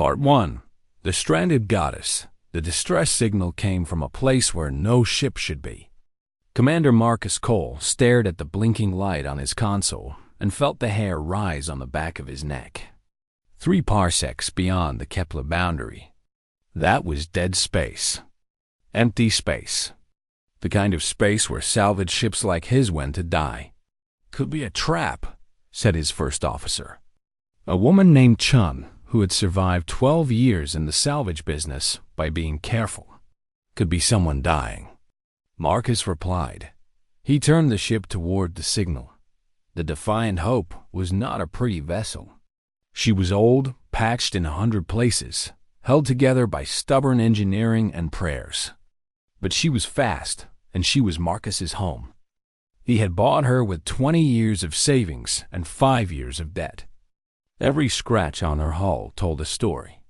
Part 1. The Stranded Goddess. The distress signal came from a place where no ship should be. Commander Marcus Cole stared at the blinking light on his console and felt the hair rise on the back of his neck. 3 parsecs beyond the Kepler boundary. That was dead space. Empty space. The kind of space where salvage ships like his went to die. Could be a trap, said his first officer. A woman named Chun, who had survived 12 years in the salvage business by being careful. Could be someone dying. Marcus replied. He turned the ship toward the signal. The Defiant Hope was not a pretty vessel. She was old, patched in 100 places, held together by stubborn engineering and prayers. But she was fast, and she was Marcus's home. He had bought her with 20 years of savings and 5 years of debt. Every scratch on her hull told a story.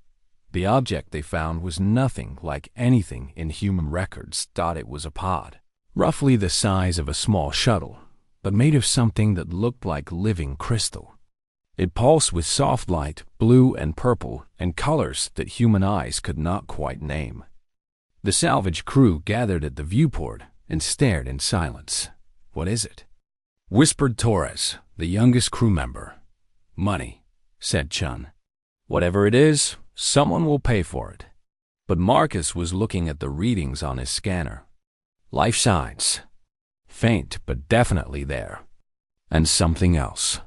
The object they found was nothing like anything in human records thought it was a pod, roughly the size of a small shuttle, but made of something that looked like living crystal. It pulsed with soft light, blue and purple, and colors that human eyes could not quite name. The salvage crew gathered at the viewport and stared in silence. "What is it?" whispered Torres, the youngest crew member. "Money," said Chun. "Whatever it is, someone will pay for it." But Marcus was looking at the readings on his scanner. Life signs. Faint, but definitely there. And something else.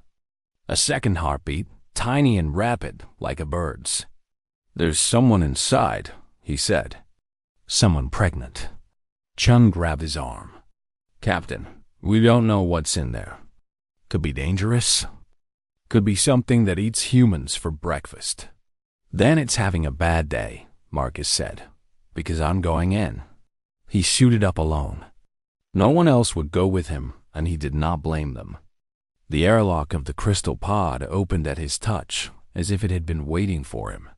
A second heartbeat, tiny and rapid, like a bird's. "There's someone inside," he said. "Someone pregnant." Chun grabbed his arm. "Captain, we don't know what's in there. Could be dangerous. Could be something that eats humans for breakfast." "Then it's having a bad day," Marcus said, "because I'm going in." He suited up alone. No one else would go with him, and he did not blame them. The airlock of the crystal pod opened at his touch, as if it had been waiting for him.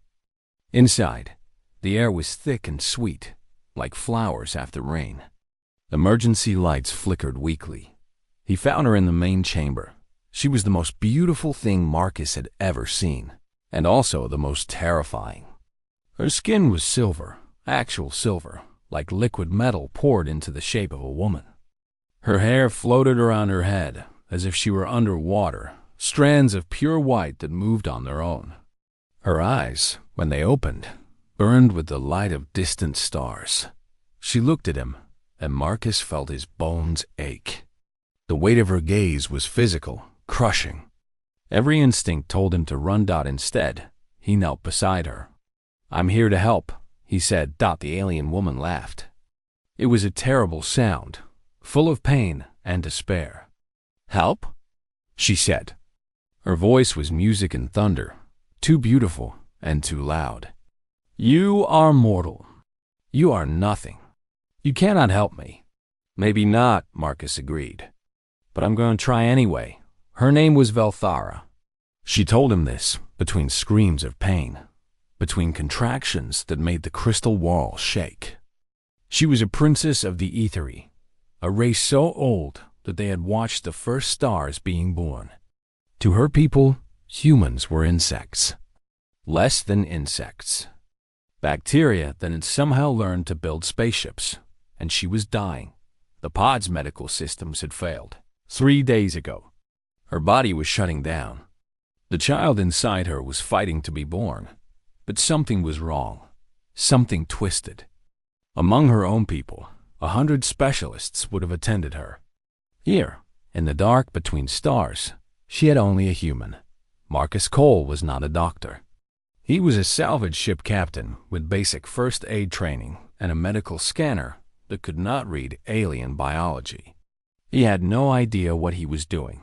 Inside, the air was thick and sweet, like flowers after rain. Emergency lights flickered weakly. He found her in the main chamber. She was the most beautiful thing Marcus had ever seen, and also the most terrifying. Her skin was silver, actual silver, like liquid metal poured into the shape of a woman. Her hair floated around her head, as if she were underwater, strands of pure white that moved on their own. Her eyes, when they opened, burned with the light of distant stars. She looked at him, and Marcus felt his bones ache. The weight of her gaze was physical, crushing. Every instinct told him to run. Instead, he knelt beside her. "I'm here to help," he said. The alien woman laughed. It was a terrible sound, full of pain and despair. "Help?" she said. Her voice was music and thunder, too beautiful and too loud. "You are mortal. You are nothing. You cannot help me." "Maybe not," Marcus agreed. "But I'm going to try anyway. Her name was Velthara." She told him this between screams of pain, between contractions that made the crystal wall shake. She was a princess of the Aetheri, a race so old that they had watched the first stars being born. To her people, humans were insects. Less than insects. Bacteria that had somehow learned to build spaceships, and she was dying. The pod's medical systems had failed 3 days ago. Her body was shutting down. The child inside her was fighting to be born, but something was wrong, something twisted. Among her own people, 100 specialists would have attended her. Here, in the dark between stars, she had only a human. Marcus Cole was not a doctor. He was a salvage ship captain with basic first aid training and a medical scanner that could not read alien biology. He had no idea what he was doing.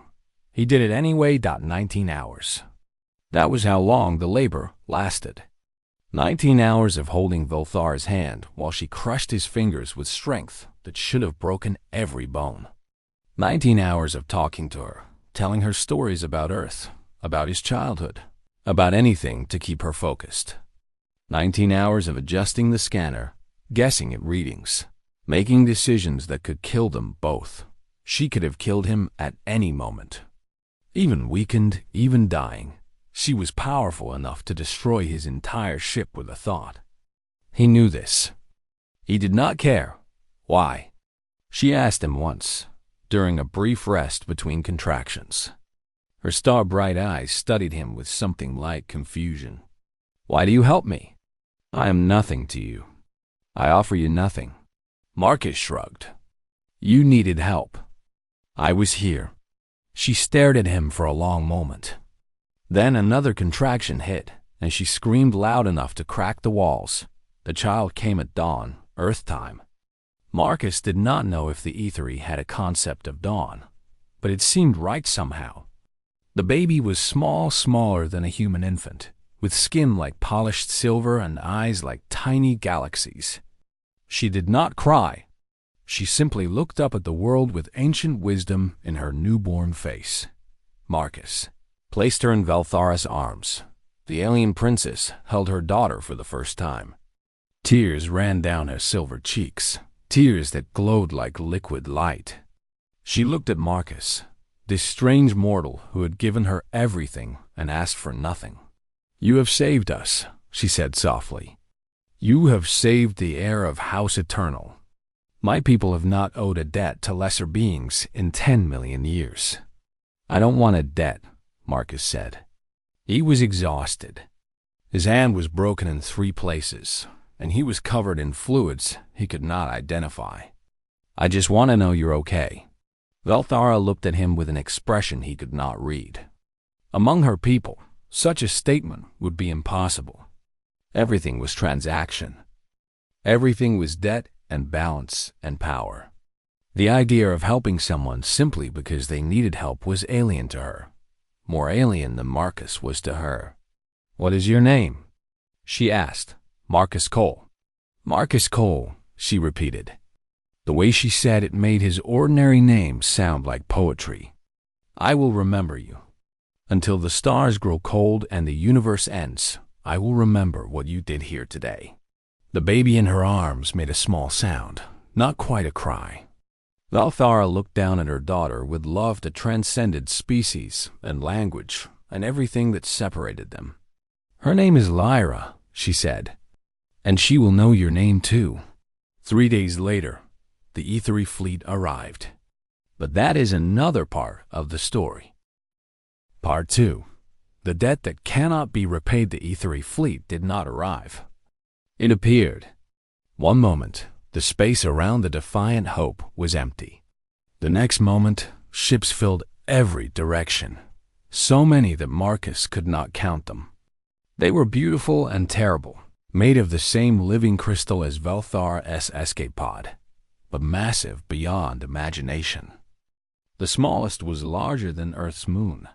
He did it anyway. 19 hours. That was how long the labor lasted. 19 hours of holding Velthara's hand while she crushed his fingers with strength that should have broken every bone. 19 hours of talking to her, telling her stories about Earth, about his childhood, about anything to keep her focused. 19 hours of adjusting the scanner, guessing at readings, making decisions that could kill them both. She could have killed him at any moment. Even weakened, even dying, She was powerful enough to destroy his entire ship with a thought. He knew this. He did not care. Why? She asked him once, during a brief rest between contractions. Her star-bright eyes studied him with something like confusion. Why do you help me? I am nothing to you. I offer you nothing. Marcus shrugged. You needed help. I was here. She stared at him for a long moment. Then another contraction hit, and she screamed loud enough to crack the walls. The child came at dawn, Earth time. Marcus did not know if the Aethery had a concept of dawn, but it seemed right somehow. The baby was smaller than a human infant, with skin like polished silver and eyes like tiny galaxies. She did not cry. She simply looked up at the world with ancient wisdom in her newborn face. Marcus placed her in Velthara's arms. The alien princess held her daughter for the first time. Tears ran down her silver cheeks, tears that glowed like liquid light. She looked at Marcus, this strange mortal who had given her everything and asked for nothing. You have saved us, she said softly. You have saved the heir of House Eternal. My people have not owed a debt to lesser beings in 10 million years. I don't want a debt, Marcus said. He was exhausted. His hand was broken in 3 places, and he was covered in fluids he could not identify. I just want to know you're okay. Velthara looked at him with an expression he could not read. Among her people, such a statement would be impossible. Everything was transaction. Everything was debt and balance and power. The idea of helping someone simply because they needed help was alien to her. More alien than Marcus was to her. What is your name? She asked. Marcus Cole. Marcus Cole, she repeated. The way she said it made his ordinary name sound like poetry. I will remember you. Until the stars grow cold and the universe ends, I will remember what you did here today. The baby in her arms made a small sound, not quite a cry. Velthara looked down at her daughter with love that transcended species and language and everything that separated them. Her name is Lyra, she said, and she will know your name too. 3 days later, the Aethery fleet arrived. But that is another part of the story. Part 2. The debt that cannot be repaid. The Aethery fleet did not arrive. It appeared. One moment, the space around the Defiant Hope was empty. The next moment, ships filled every direction, so many that Marcus could not count them. They were beautiful and terrible, made of the same living crystal as Velthara's escape pod, but massive beyond imagination. The smallest was larger than Earth's moon.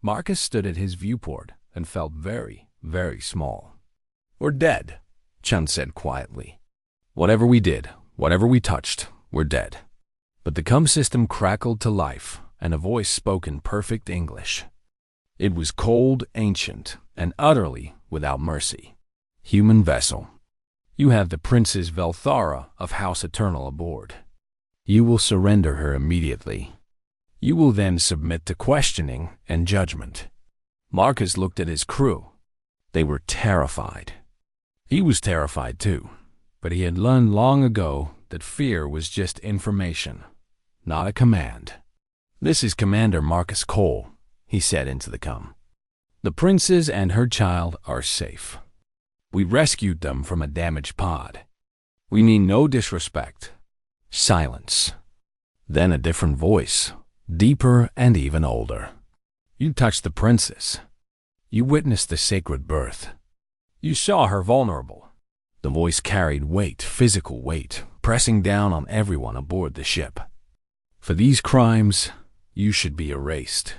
Marcus stood at his viewport and felt very, very small. We're dead, Chun said quietly. Whatever we did, whatever we touched, we're dead. But the cum system crackled to life, and a voice spoke in perfect English. It was cold, ancient, and utterly without mercy. Human vessel, you have the Princess Velthara of House Eternal aboard. You will surrender her immediately. You will then submit to questioning and judgment. Marcus looked at his crew. They were terrified. He was terrified too, but he had learned long ago that fear was just information, not a command. This is Commander Marcus Cole, he said into the cum. The princess and her child are safe. We rescued them from a damaged pod. We mean no disrespect. Silence. Then a different voice, deeper and even older. You touched the princess. You witnessed the sacred birth. You saw her vulnerable. The voice carried weight, physical weight, pressing down on everyone aboard the ship. For these crimes, you should be erased.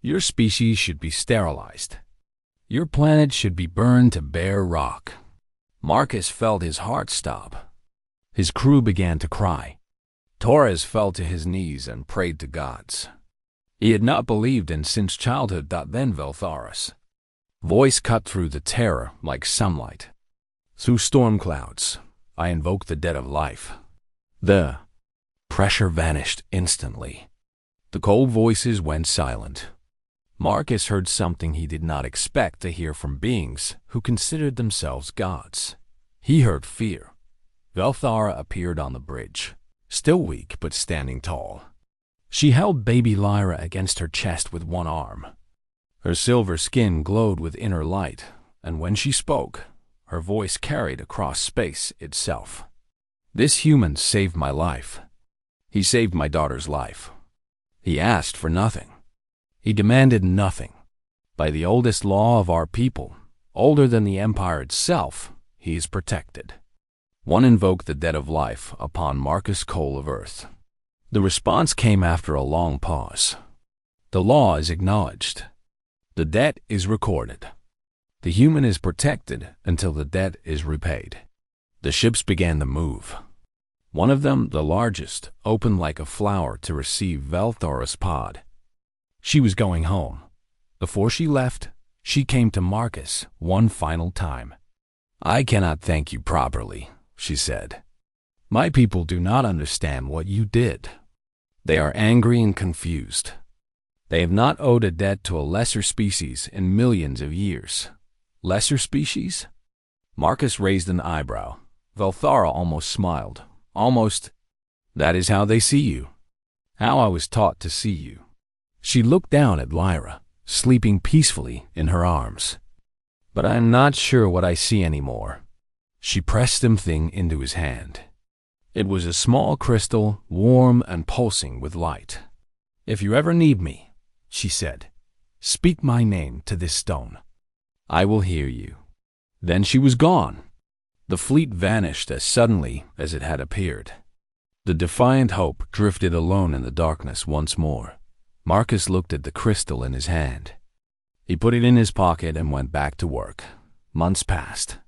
Your species should be sterilized. Your planet should be burned to bare rock. Marcus felt his heart stop. His crew began to cry. Torres fell to his knees and prayed to gods. He had not believed in since childhood. Then Velthara's voice cut through the terror like sunlight. Through storm clouds, I invoke the dead of life. The pressure vanished instantly. The cold voices went silent. Marcus heard something he did not expect to hear from beings who considered themselves gods. He heard fear. Velthara appeared on the bridge, still weak but standing tall. She held baby Lyra against her chest with one arm. Her silver skin glowed with inner light, and when she spoke, her voice carried across space itself. This human saved my life. He saved my daughter's life. He asked for nothing. He demanded nothing. By the oldest law of our people, older than the Empire itself, he is protected. One invoked the debt of life upon Marcus Cole of Earth. The response came after a long pause. The law is acknowledged. The debt is recorded. The human is protected until the debt is repaid. The ships began to move. One of them, the largest, opened like a flower to receive Velthara's pod. She was going home. Before she left, she came to Marcus one final time. "I cannot thank you properly," she said. "My people do not understand what you did. They are angry and confused. They have not owed a debt to a lesser species in millions of years." "Lesser species?" Marcus raised an eyebrow. Velthara almost smiled. "Almost. That is how they see you. How I was taught to see you." She looked down at Lyra, sleeping peacefully in her arms. "But I am not sure what I see anymore." She pressed something into his hand. It was a small crystal, warm and pulsing with light. "If you ever need me," she said, "speak my name to this stone. I will hear you." Then she was gone. The fleet vanished as suddenly as it had appeared. The defiant Hope drifted alone in the darkness once more. Marcus looked at the crystal in his hand. He put it in his pocket and went back to work. Months passed.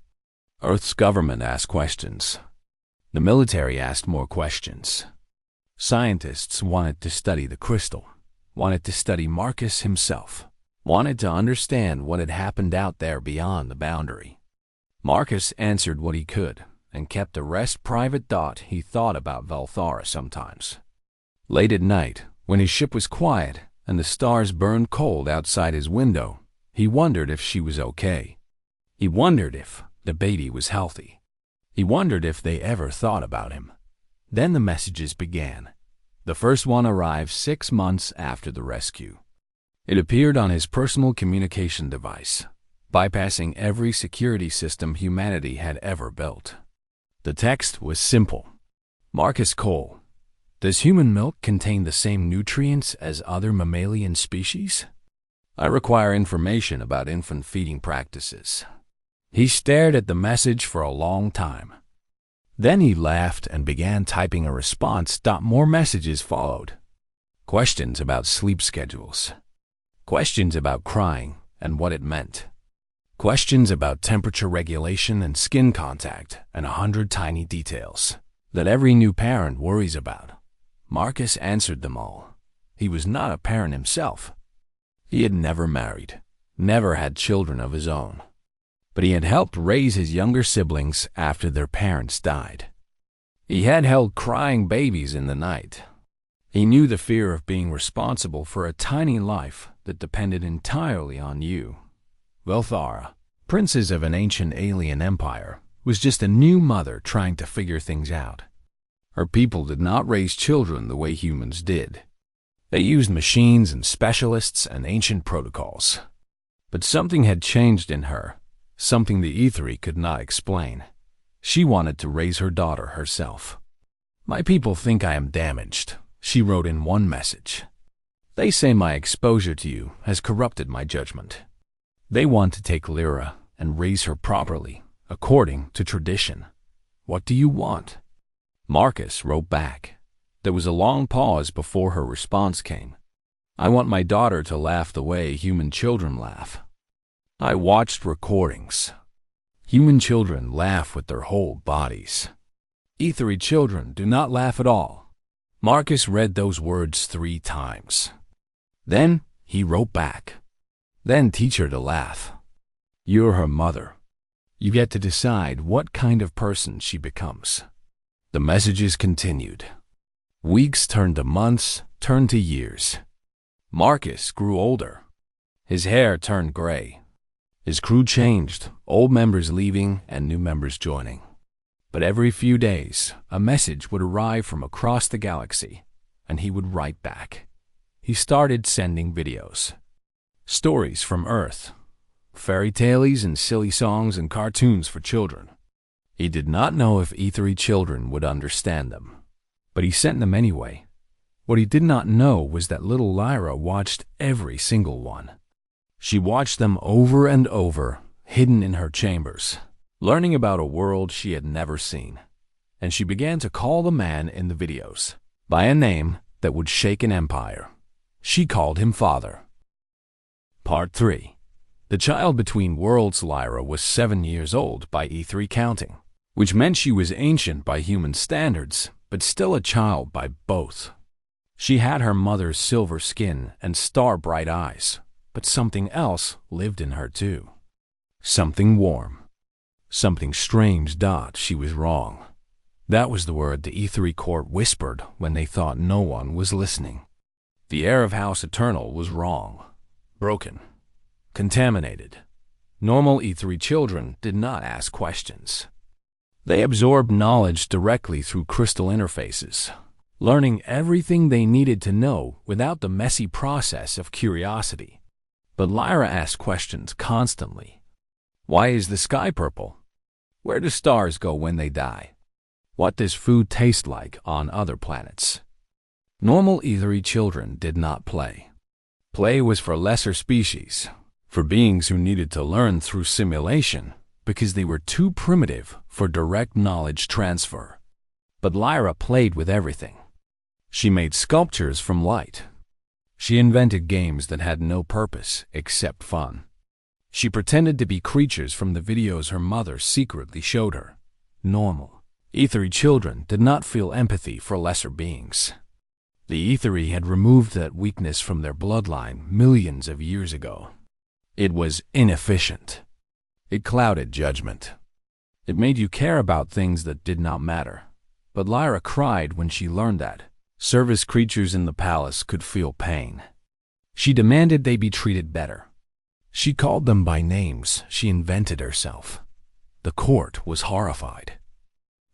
Earth's government asked questions. The military asked more questions. Scientists wanted to study the crystal, wanted to study Marcus himself, wanted to understand what had happened out there beyond the boundary. Marcus answered what he could and kept the rest private. He thought about Velthara sometimes. Late at night, when his ship was quiet and the stars burned cold outside his window, he wondered if she was okay. He wondered if the baby was healthy. He wondered if they ever thought about him. Then the messages began. The first one arrived 6 months after the rescue. It appeared on his personal communication device, bypassing every security system humanity had ever built. The text was simple. "Marcus Cole, does human milk contain the same nutrients as other mammalian species? I require information about infant feeding practices." He stared at the message for a long time. Then he laughed and began typing a response. More messages followed. Questions about sleep schedules. Questions about crying and what it meant. Questions about temperature regulation and skin contact, and 100 tiny details that every new parent worries about. Marcus answered them all. He was not a parent himself. He had never married, never had children of his own. But he had helped raise his younger siblings after their parents died. He had held crying babies in the night. He knew the fear of being responsible for a tiny life that depended entirely on you. Velthara, princess of an ancient alien empire, was just a new mother trying to figure things out. Her people did not raise children the way humans did. They used machines and specialists and ancient protocols. But something had changed in her, something the Aethery could not explain. She wanted to raise her daughter herself. "My people think I am damaged," she wrote in one message. "They say my exposure to you has corrupted my judgment. They want to take Lyra and raise her properly, according to tradition. What do you want?" Marcus wrote back. There was a long pause before her response came. "I want my daughter to laugh the way human children laugh." I watched recordings. Human children laugh with their whole bodies. Aethery children do not laugh at all. Marcus read those words 3 times. Then he wrote back. "Then teach her to laugh. You're her mother. You get to decide what kind of person she becomes." The messages continued. Weeks turned to months, turned to years. Marcus grew older. His hair turned gray. His crew changed, old members leaving and new members joining. But every few days, a message would arrive from across the galaxy, and he would write back. He started sending videos. Stories from Earth. Fairy tales and silly songs and cartoons for children. He did not know if E3 children would understand them, but he sent them anyway. What he did not know was that little Lyra watched every single one. She watched them over and over, hidden in her chambers, learning about a world she had never seen. And she began to call the man in the videos by a name that would shake an empire. She called him Father. Part 3. The child between worlds. Lyra was 7 years old by E3 counting, which meant she was ancient by human standards, but still a child by both. She had her mother's silver skin and star-bright eyes, but something else lived in her too. Something warm. Something strange. She was wrong. That was the word the E3 court whispered when they thought no one was listening. The air of House Eternal was wrong. Broken. Contaminated. Normal E3 children did not ask questions. They absorbed knowledge directly through crystal interfaces, learning everything they needed to know without the messy process of curiosity. But Lyra asked questions constantly. Why is the sky purple? Where do stars go when they die? What does food taste like on other planets? Normal E3 children did not play. Play was for lesser species, for beings who needed to learn through simulation because they were too primitive for direct knowledge transfer. But Lyra played with everything. She made sculptures from light. She invented games that had no purpose except fun. She pretended to be creatures from the videos her mother secretly showed her. Normal E3 children did not feel empathy for lesser beings. The E3 had removed that weakness from their bloodline millions of years ago. It was inefficient. It clouded judgment. It made you care about things that did not matter. But Lyra cried when she learned that service creatures in the palace could feel pain. She demanded they be treated better. She called them by names she invented herself. The court was horrified.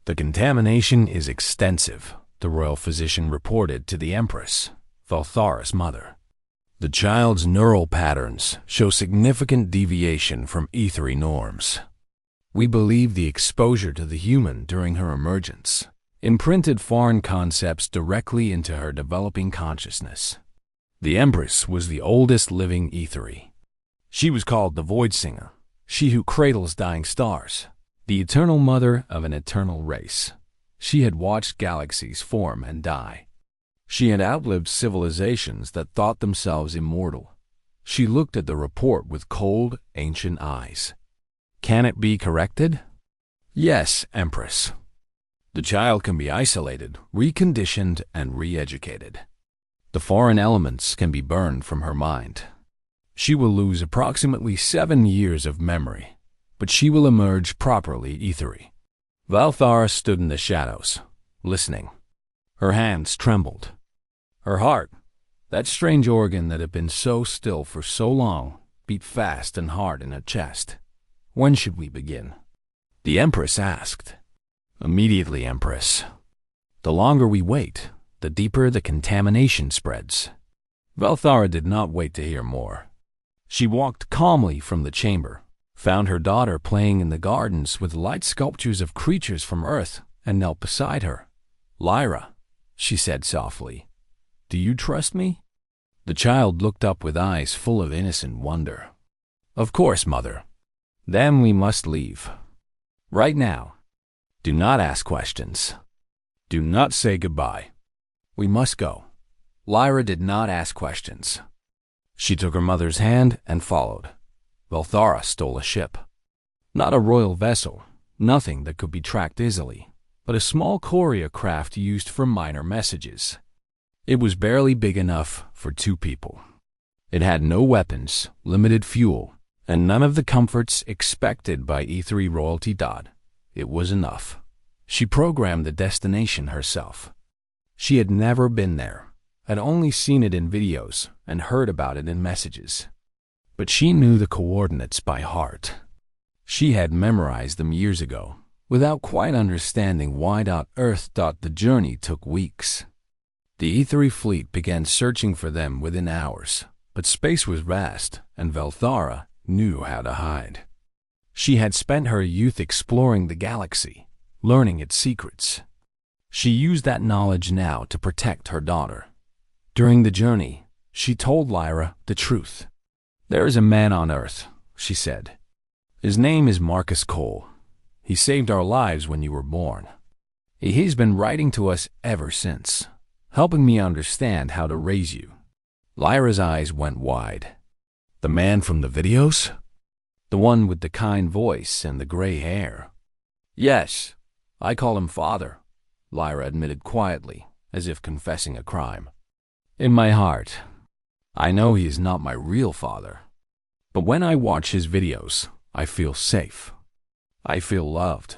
The contamination is extensive, the royal physician reported to the Empress, Valthara's mother. The child's neural patterns show significant deviation from E3 norms. We believe the exposure to the human during her emergence imprinted foreign concepts directly into her developing consciousness. The Empress was the oldest living E3. She was called the Void Singer, she who cradles dying stars, the eternal mother of an eternal race. She had watched galaxies form and die. She had outlived civilizations that thought themselves immortal. She looked at the report with cold, ancient eyes. Can it be corrected? Yes, Empress. The child can be isolated, reconditioned, and re-educated. The foreign elements can be burned from her mind. She will lose approximately 7 years of memory, but she will emerge properly E3. Valthara stood in the shadows, listening. Her hands trembled. Her heart, that strange organ that had been so still for so long, beat fast and hard in her chest. When should we begin? The Empress asked. Immediately, Empress. The longer we wait, the deeper the contamination spreads. Valthara did not wait to hear more. She walked calmly from the chamber, found her daughter playing in the gardens with light sculptures of creatures from Earth, and knelt beside her. Lyra, she said softly, do you trust me? The child looked up with eyes full of innocent wonder. Of course, Mother. Then we must leave. Right now. Do not ask questions. Do not say goodbye. We must go. Lyra did not ask questions. She took her mother's hand and followed. Valthara stole a ship. Not a royal vessel, nothing that could be tracked easily, but a small courier craft used for minor messages. It was barely big enough for 2 people. It had no weapons, limited fuel, and none of the comforts expected by E3 royalty. It was enough. She programmed the destination herself. She had never been there, had only seen it in videos and heard about it in messages. but she knew the coordinates by heart. She had memorized them years ago, without quite understanding why Earth. The journey took weeks. The E3 fleet began searching for them within hours, but space was vast, and Velthara knew how to hide. She had spent her youth exploring the galaxy, learning its secrets. She used that knowledge now to protect her daughter. During the journey, she told Lyra the truth. "There is a man on Earth," she said. "His name is Marcus Cole. He saved our lives when you were born. He's been writing to us ever since, helping me understand how to raise you." Lyra's eyes went wide. "The man from the videos? The one with the kind voice and the gray hair?" "Yes, I call him Father," Lyra admitted quietly, as if confessing a crime. "In my heart, I know he is not my real father. But when I watch his videos, I feel safe. I feel loved.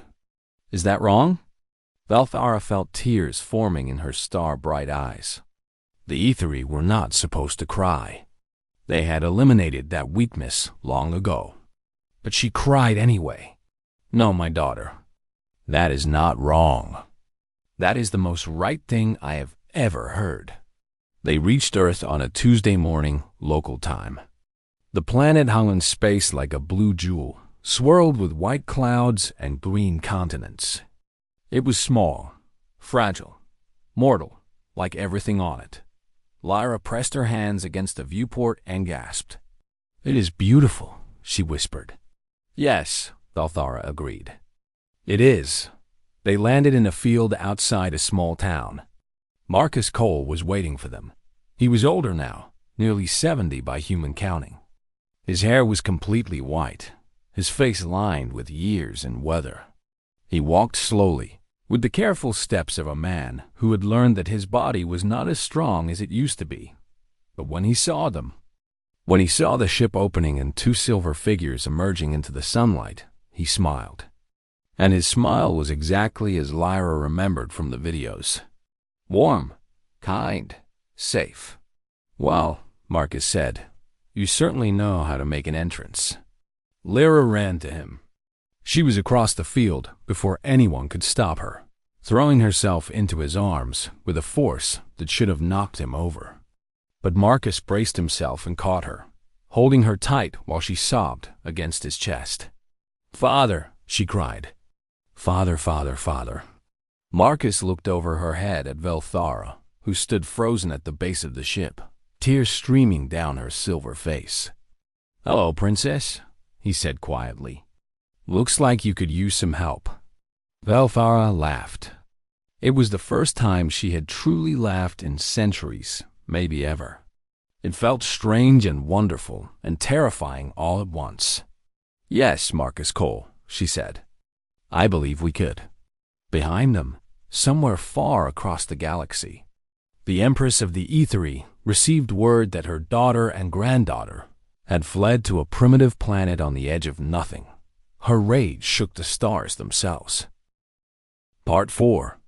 Is that wrong?" Velthara felt tears forming in her star-bright eyes. The E3 were not supposed to cry. They had eliminated that weakness long ago. But she cried anyway. "No, my daughter. That is not wrong. That is the most right thing I have ever heard." They reached Earth on a Tuesday morning, local time. The planet hung in space like a blue jewel, swirled with white clouds and green continents. It was small, fragile, mortal, like everything on it. Lyra pressed her hands against the viewport and gasped. "It is beautiful," she whispered. "Yes," Velthara agreed. "It is." They landed in a field outside a small town. Marcus Cole was waiting for them. He was older now, nearly 70 by human counting. His hair was completely white, his face lined with years and weather. He walked slowly, with the careful steps of a man who had learned that his body was not as strong as it used to be. But when he saw the ship opening and two silver figures emerging into the sunlight, he smiled. And his smile was exactly as Lyra remembered from the videos. Warm, kind, safe. "Well," Marcus said, "you certainly know how to make an entrance." Lyra ran to him. She was across the field before anyone could stop her, throwing herself into his arms with a force that should have knocked him over. But Marcus braced himself and caught her, holding her tight while she sobbed against his chest. "Father," she cried. "Father, father, father." Marcus looked over her head at Velthara, who stood frozen at the base of the ship, tears streaming down her silver face. "Hello, princess," he said quietly. "Looks like you could use some help." Velthara laughed. It was the first time she had truly laughed in centuries, maybe ever. It felt strange and wonderful and terrifying all at once. "Yes, Marcus Cole," she said. "I believe we could." Behind them, somewhere far across the galaxy, the Empress of the E3 received word that her daughter and granddaughter had fled to a primitive planet on the edge of nothing. Her rage shook the stars themselves. Part 4.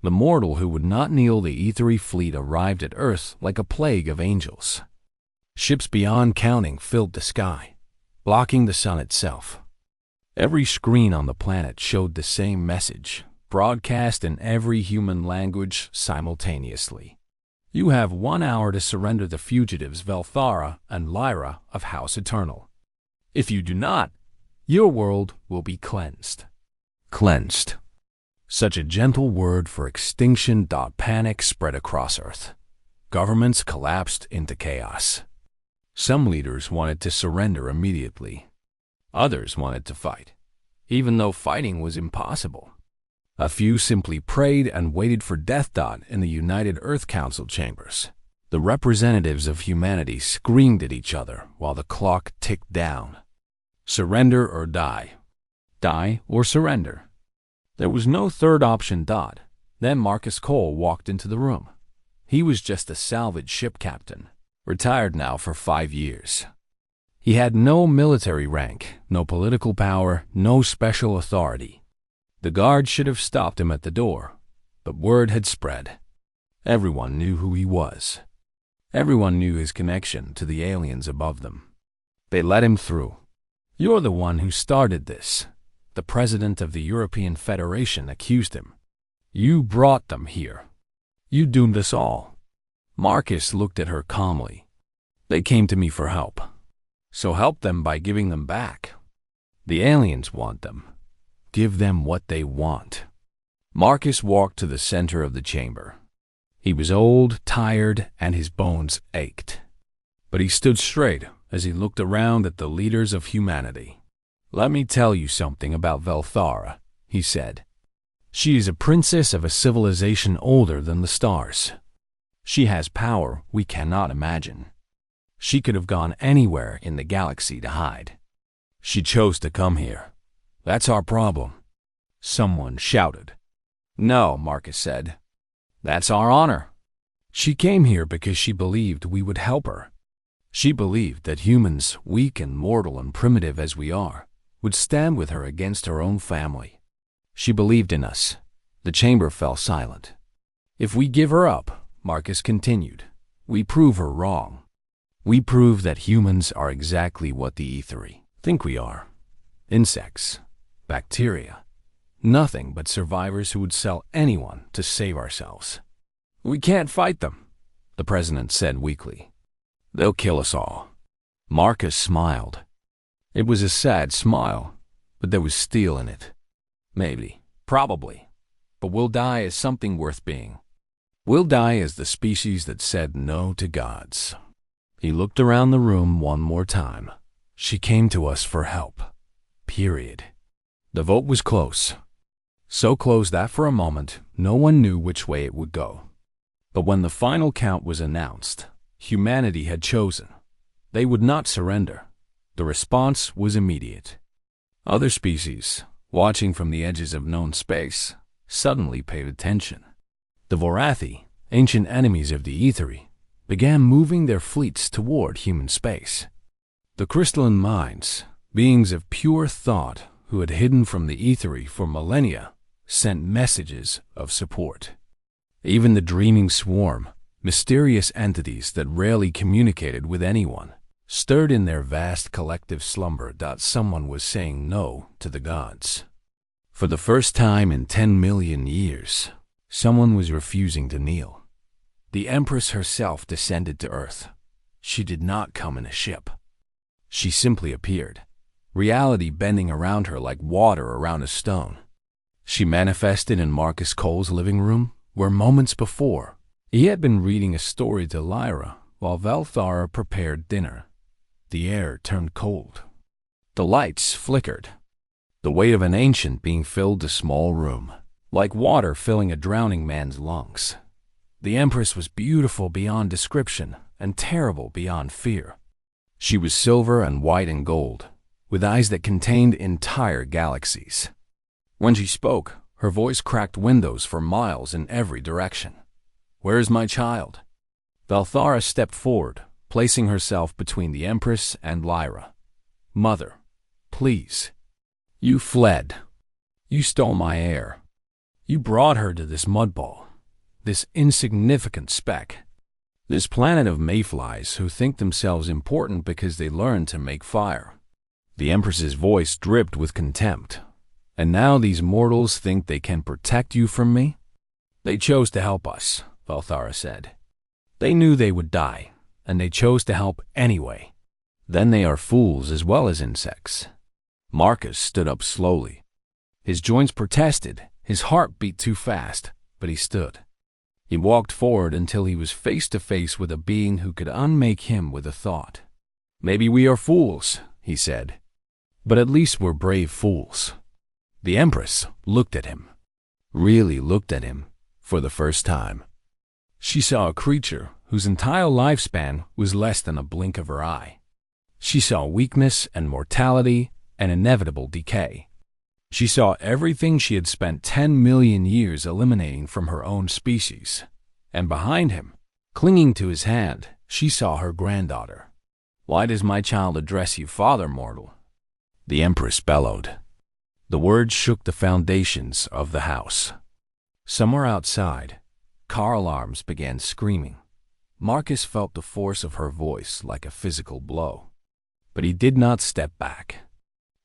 The mortal who would not kneel. The E3 fleet arrived at Earth like a plague of angels. Ships beyond counting filled the sky, blocking the sun itself. Every screen on the planet showed the same message, broadcast in every human language simultaneously. "You have 1 hour to surrender the fugitives Velthara and Lyra of House Eternal. If you do not, your world will be cleansed." Cleansed. Such a gentle word for extinction. Panic spread across Earth. Governments collapsed into chaos. Some leaders wanted to surrender immediately. Others wanted to fight, even though fighting was impossible. A few simply prayed and waited for death. In the United Earth Council chambers, the representatives of humanity screamed at each other while the clock ticked down. Surrender or die. Die or surrender. There was no third option. Then Marcus Cole walked into the room. He was just a salvage ship captain, retired now for 5 years. He had no military rank, no political power, no special authority. The guard should have stopped him at the door, but word had spread. Everyone knew who he was. Everyone knew his connection to the aliens above them. They let him through. "You're the one who started this," the president of the European Federation accused him. "You brought them here. You doomed us all." Marcus looked at her calmly. "They came to me for help. So help them by giving them back. The aliens want them. Give them what they want." Marcus walked to the center of the chamber. He was old, tired, and his bones ached. But he stood straight as he looked around at the leaders of humanity. "Let me tell you something about Velthara," he said. "She is a princess of a civilization older than the stars. She has power we cannot imagine. She could have gone anywhere in the galaxy to hide. She chose to come here. That's our problem." Someone shouted. "No," Marcus said. "That's our honor. She came here because she believed we would help her. She believed that humans, weak and mortal and primitive as we are, would stand with her against her own family. She believed in us." The chamber fell silent. "If we give her up," Marcus continued, "we prove her wrong. We prove that humans are exactly what the Aetheri think we are. Insects, bacteria, nothing but survivors who would sell anyone to save ourselves." "We can't fight them," the president said weakly. "They'll kill us all." Marcus smiled. It was a sad smile, but there was steel in it. "Maybe, probably, but we'll die as something worth being. We'll die as the species that said no to gods." He looked around the room one more time. "She came to us for help. Period." The vote was close. So close that for a moment, no one knew which way it would go. But when the final count was announced, humanity had chosen. They would not surrender. The response was immediate. Other species, watching from the edges of known space, suddenly paid attention. The Vorathi, ancient enemies of the Aetheri, began moving their fleets toward human space. The crystalline minds, beings of pure thought who had hidden from the Aetheri for millennia, sent messages of support. Even the dreaming swarm, mysterious entities that rarely communicated with anyone, stirred in their vast collective slumber that someone was saying no to the gods. For the first time in 10 million years, someone was refusing to kneel. The Empress herself descended to Earth. She did not come in a ship. She simply appeared, reality bending around her like water around a stone. She manifested in Marcus Cole's living room, where moments before, he had been reading a story to Lyra while Velthara prepared dinner. The air turned cold. The lights flickered. The weight of an ancient being filled the small room, like water filling a drowning man's lungs. The Empress was beautiful beyond description and terrible beyond fear. She was silver and white and gold, with eyes that contained entire galaxies. When she spoke, her voice cracked windows for miles in every direction. "Where is my child?" Velthara stepped forward, placing herself between the Empress and Lyra. "Mother, please. You fled. You stole my heir. You brought her to this mudball, this insignificant speck, this planet of mayflies who think themselves important because they learned to make fire." The Empress's voice dripped with contempt. "And now these mortals think they can protect you from me?" "They chose to help us," Velthara said. "They knew they would die, and they chose to help anyway. Then they are fools as well as insects." Marcus stood up slowly. His joints protested, his heart beat too fast, but he stood. He walked forward until he was face to face with a being who could unmake him with a thought. "Maybe we are fools," he said, "but at least we're brave fools." The Empress looked at him, really looked at him, for the first time. She saw a creature whose entire lifespan was less than a blink of her eye. She saw weakness and mortality and inevitable decay. She saw everything she had spent 10 million years eliminating from her own species. And behind him, clinging to his hand, she saw her granddaughter. "Why does my child address you, father mortal?" The Empress bellowed. The words shook the foundations of the house. Somewhere outside, car alarms began screaming. Marcus felt the force of her voice like a physical blow. But he did not step back.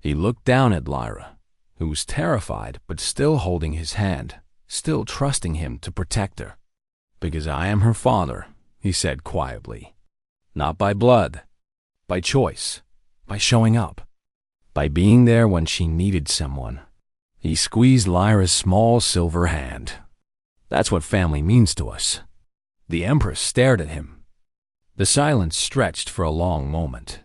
He looked down at Lyra, who was terrified but still holding his hand, still trusting him to protect her. "Because I am her father," he said quietly. "Not by blood, by choice, by showing up, by being there when she needed someone." He squeezed Lyra's small silver hand. "That's what family means to us." The Empress stared at him. The silence stretched for a long moment.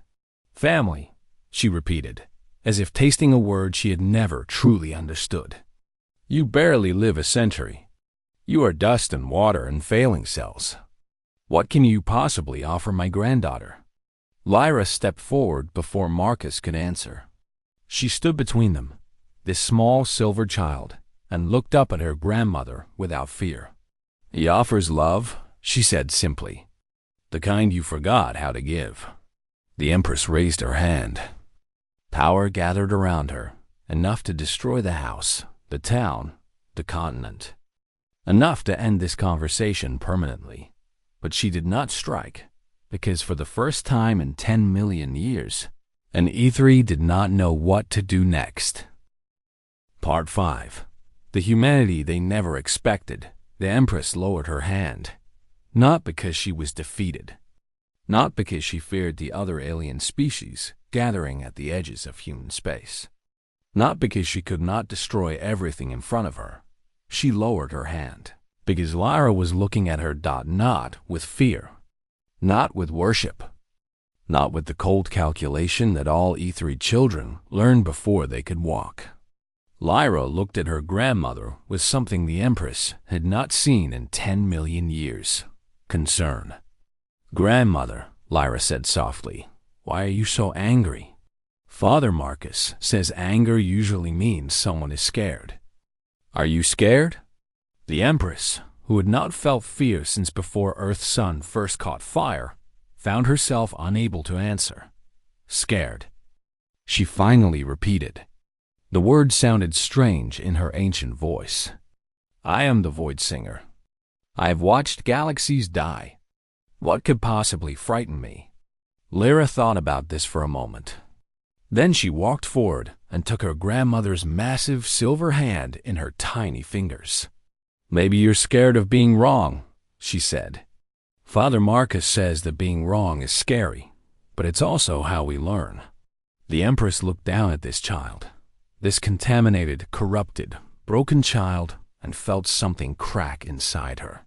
"Family," she repeated, as if tasting a word she had never truly understood. "You barely live a century. You are dust and water and failing cells. What can you possibly offer my granddaughter?" Lyra stepped forward before Marcus could answer. She stood between them, this small silver child, and looked up at her grandmother without fear. "He offers love," she said simply. "The kind you forgot how to give." The Empress raised her hand. Power gathered around her, enough to destroy the house, the town, the continent. Enough to end this conversation permanently. But she did not strike, because for the first time in 10 million years, an E3 did not know what to do next. Part 5. The humanity they never expected. The Empress lowered her hand. Not because she was defeated. Not because she feared the other alien species gathering at the edges of human space. Not because she could not destroy everything in front of her. She lowered her hand because Lyra was looking at her. Not with fear. Not with worship. Not with the cold calculation that all E3 children learn before they could walk. Lyra looked at her grandmother with something the Empress had not seen in 10 million years. Concern. "Grandmother," Lyra said softly, "why are you so angry?" "Father Marcus says anger usually means someone is scared." "Are you scared?" The Empress, who had not felt fear since before Earth's sun first caught fire, found herself unable to answer. "Scared," she finally repeated. The word sounded strange in her ancient voice. "I am the Void Singer. I have watched galaxies die. What could possibly frighten me?" Lyra thought about this for a moment. Then she walked forward and took her grandmother's massive silver hand in her tiny fingers. "Maybe you're scared of being wrong," she said. "Father Marcus says that being wrong is scary, but it's also how we learn." The Empress looked down at this child, this contaminated, corrupted, broken child, and felt something crack inside her.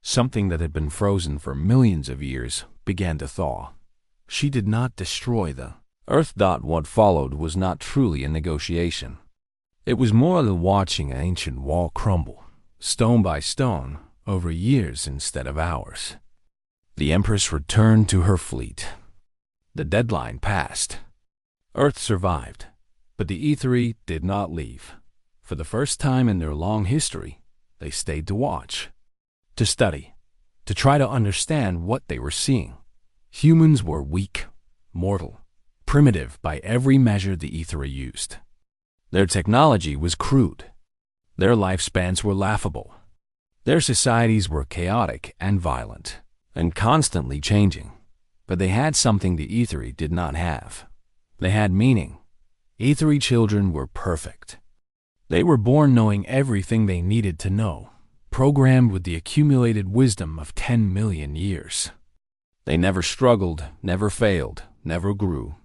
Something that had been frozen for millions of years began to thaw. She did not destroy the Earth. What followed was not truly a negotiation. It was more than watching an ancient wall crumble, stone by stone, over years instead of hours. The Empress returned to her fleet. The deadline passed. Earth survived, but the E3 did not leave. For the first time in their long history, they stayed to watch, to study, to try to understand what they were seeing. Humans were weak, mortal, primitive by every measure the E3 used. Their technology was crude. Their lifespans were laughable. Their societies were chaotic and violent, and constantly changing. But they had something the E3 did not have. They had meaning. E3 children were perfect. They were born knowing everything they needed to know, programmed with the accumulated wisdom of 10 million years. They never struggled, never failed, never grew.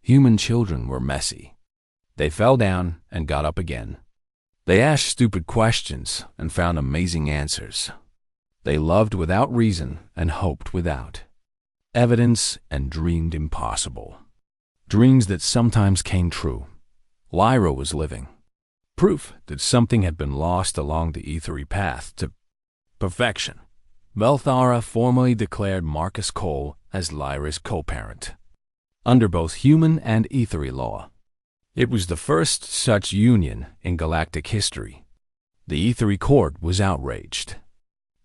Human children were messy. They fell down and got up again. They asked stupid questions and found amazing answers. They loved without reason and hoped without evidence and dreamed impossible. Dreams that sometimes came true. Lyra was living. Proof that something had been lost along the E3 path to perfection. Velthara formally declared Marcus Cole as Lyra's co-parent, under both human and E3 law. It was the first such union in galactic history. The E3 court was outraged.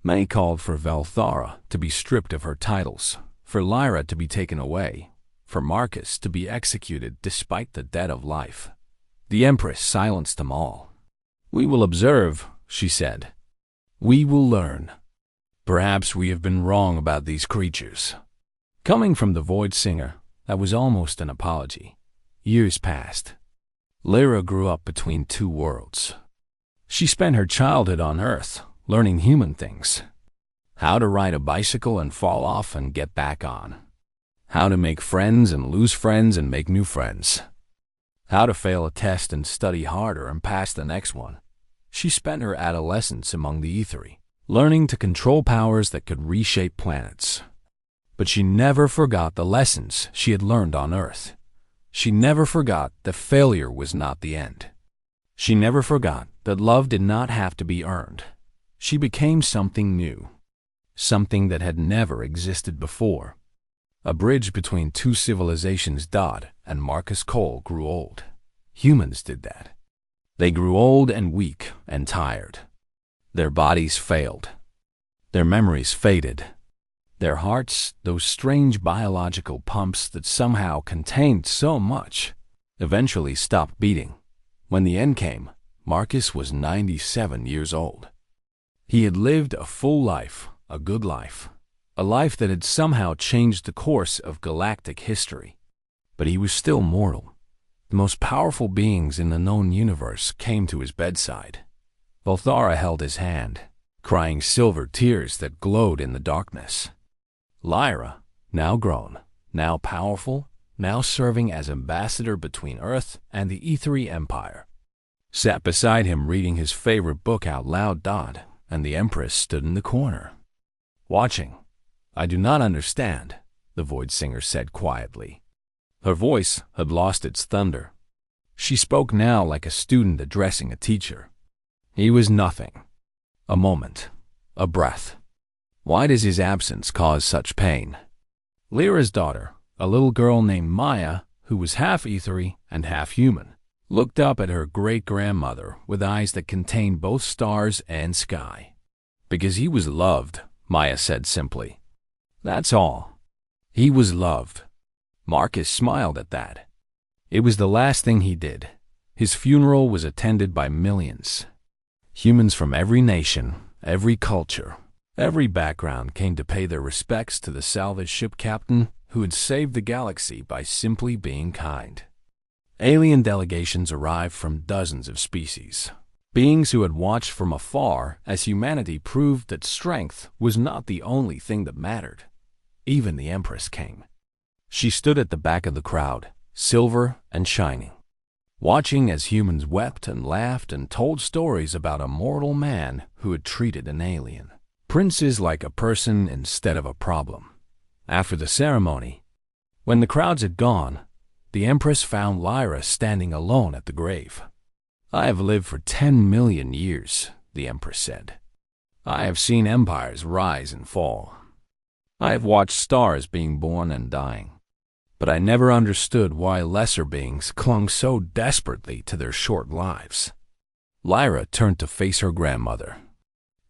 Many called for Velthara to be stripped of her titles, for Lyra to be taken away, for Marcus to be executed despite the debt of life. The Empress silenced them all. "We will observe," she said. "We will learn. Perhaps we have been wrong about these creatures." Coming from the Void Singer, That was almost an apology. Years passed. Lyra grew up between two worlds. She spent her childhood on Earth, learning human things. How to ride a bicycle and fall off and get back on. How to make friends and lose friends and make new friends. How to fail a test and study harder and pass the next one. She spent her adolescence among the ethery, learning to control powers that could reshape planets. But she never forgot the lessons she had learned on Earth. She never forgot that failure was not the end. She never forgot that love did not have to be earned. She became something new, something that had never existed before. A bridge between two civilizations. Dodd and Marcus Cole grew old. Humans did that. They grew old and weak and tired. Their bodies failed. Their memories faded. Their hearts, those strange biological pumps that somehow contained so much, eventually stopped beating. When the end came, Marcus was 97 years old. He had lived a full life, a good life, a life that had somehow changed the course of galactic history. But he was still mortal. The most powerful beings in the known universe came to his bedside. Volthara held his hand, crying silver tears that glowed in the darkness. Lyra, now grown, now powerful, now serving as ambassador between Earth and the Ethery Empire, sat beside him reading his favorite book out loud. Dodd and the Empress stood in the corner, watching. "I do not understand," the Void Singer said quietly. Her voice had lost its thunder. She spoke now like a student addressing a teacher. He was nothing. A moment. A breath. Why does his absence cause such pain? Lyra's daughter, a little girl named Maya, who was half ethery and half human, looked up at her great-grandmother with eyes that contained both stars and sky. "Because he was loved," Maya said simply. "That's all. He was loved." Marcus smiled at that. It was the last thing he did. His funeral was attended by millions. Humans from every nation, every culture, every background came to pay their respects to the salvage ship captain who had saved the galaxy by simply being kind. Alien delegations arrived from dozens of species, beings who had watched from afar as humanity proved that strength was not the only thing that mattered. Even the Empress came. She stood at the back of the crowd, silver and shining, watching as humans wept and laughed and told stories about a mortal man who had treated an alien princes like a person instead of a problem. After the ceremony, when the crowds had gone, the Empress found Lyra standing alone at the grave. "I have lived for 10 million years," the Empress said. "I have seen empires rise and fall. I have watched stars being born and dying. But I never understood why lesser beings clung so desperately to their short lives." Lyra turned to face her grandmother.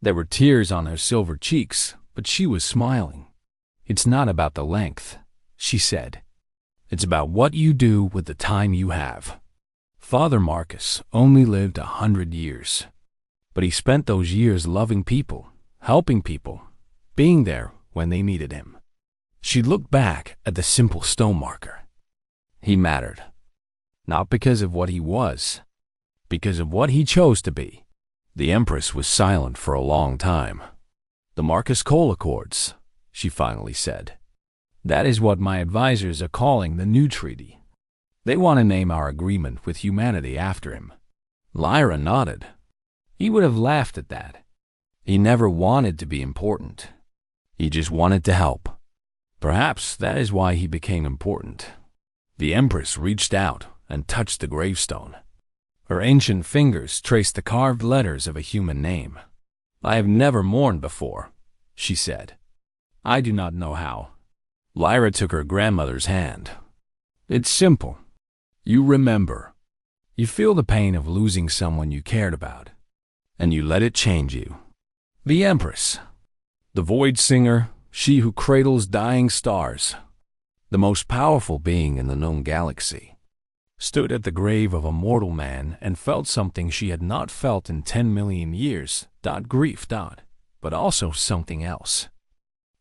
There were tears on her silver cheeks, but she was smiling. "It's not about the length," she said. "It's about what you do with the time you have." Father Marcus only lived 100 years, but he spent those years loving people, helping people, being there when they needed him. She looked back at the simple stone marker. He mattered, not because of what he was, because of what he chose to be. The Empress was silent for a long time. "The Marcus Cole Accords," she finally said. "That is what my advisors are calling the new treaty. They want to name our agreement with humanity after him." Lyra nodded. He would have laughed at that. He never wanted to be important. He just wanted to help. Perhaps that is why he became important. The Empress reached out and touched the gravestone. Her ancient fingers traced the carved letters of a human name. "I have never mourned before," she said. "I do not know how." Lyra took her grandmother's hand. "It's simple. You remember. You feel the pain of losing someone you cared about, and you let it change you." The Empress, the Void Singer, she who cradles dying stars, the most powerful being in the known galaxy, stood at the grave of a mortal man and felt something she had not felt in 10 million years. Grief, but also something else.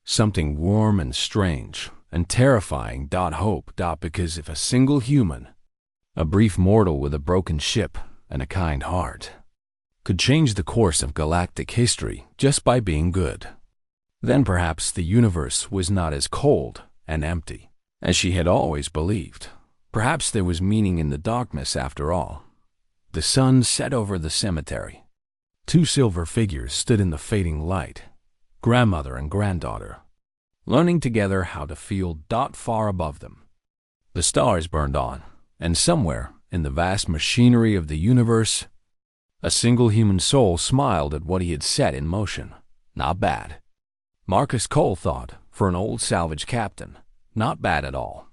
Something warm and strange, and terrifying. Hope. Because if a single human, a brief mortal with a broken ship and a kind heart, could change the course of galactic history just by being good, then perhaps the universe was not as cold and empty as she had always believed. Perhaps there was meaning in the darkness after all. The sun set over the cemetery. Two silver figures stood in the fading light, grandmother and granddaughter, learning together how to feel. Far above them, the stars burned on, and somewhere in the vast machinery of the universe, a single human soul smiled at what he had set in motion. Not bad, Marcus Cole thought, for an old salvage captain. Not bad at all.